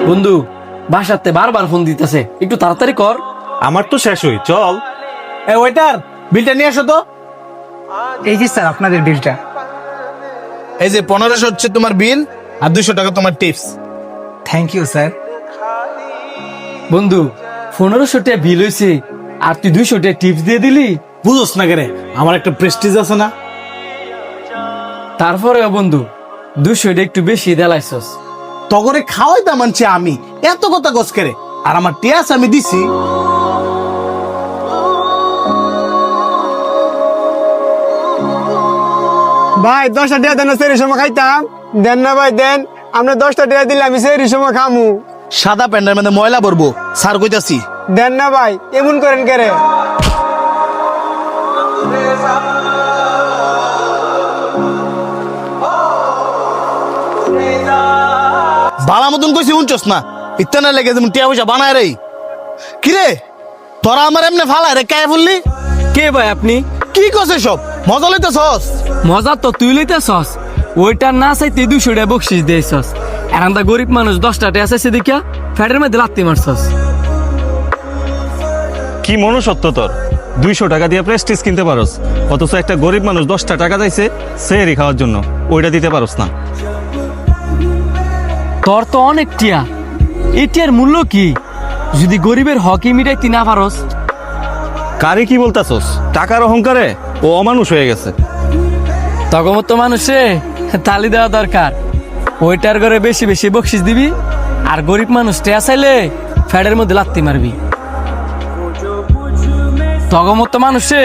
বন্ধু বাসাতে বারবার ফোন দিতেছে, একটু তাড়াতাড়ি কর। আমার তো শেষ হই, চল। এই ওয়েটার, বিলটা নিয়ে আসো তো। এই যে স্যার আপনাদের বিলটা। এই যে 1500 হচ্ছে তোমার বিল, আর 200 টাকা তোমার টিপস। Thank you sir. বন্ধু 1500 টাকা বিল হয়েছে, আর তুই 200 টাকা টিপস দিয়ে দিলি। বুঝোস না কেরে, আমার একটা প্রেস্টিজ আছে না। তারপরে বন্ধু 200 টাকা একটু বেশি দেলাইছস। তগরে খাওয়াই তা মানছি আমি, এত কথা গছ করে। আর আমার টিয়াস আমি দিছি। ভাই 10টা টাকা দেন, সেই সময় খাইতাম। দেন না ভাই দেন, আমরা 10টা টাকা দিলে আমি সেই সময় খামু। সাদা প্যান্ডের মধ্যে ময়লা ভরবো, স্যার কইতাছি। দেন না ভাই, এমন করেন কেরে? বালা মতন কইছি উনছস না, ইত্যানা লেগে যেমন টিয়া পয়সা বানায় রে। কিরে তোরা আমার এমনি ফালায় রে, কে বললি? কে ভাই আপনি? কি কছে সব মজা লইতেছস? মজা তো তুই লইতেছস, ওইটা না চাইতে 200 টাকা বকশিস দিয়েছস। আর আমরা গরিব মানুষ 10টা টাকা চাইছে দেখিয়া ফ্যাটের মধ্যে লাত্তি মারছস। কি মনুষ্যত্ব তোর? 200 টাকা দিয়ে প্রেস্টিজ কিনতে পারস, অথচ একটা গরিব মানুষ 10টা টাকা চাইছে সেহরি খাওয়ার জন্য, ওইটা দিতে পারস না। তোর তো অনেক টিয়া, এই টিয়ার মূল্য কি যদি গরিবের হকি মিটাইতে না পারস? কারে কি বলতাছস? টাকার অহংকারে ও অমানুষ হয়ে গেছে। তখন তো মানুষে তালি দেওয়া দরকার। ওইটার ঘরে বেশি বেশি বকশিস দিবি, আর গরিব মানুষ টিয়া চাইলে ফ্যাটের মধ্যে লাত্তি মারবি। তখন তো মানুষে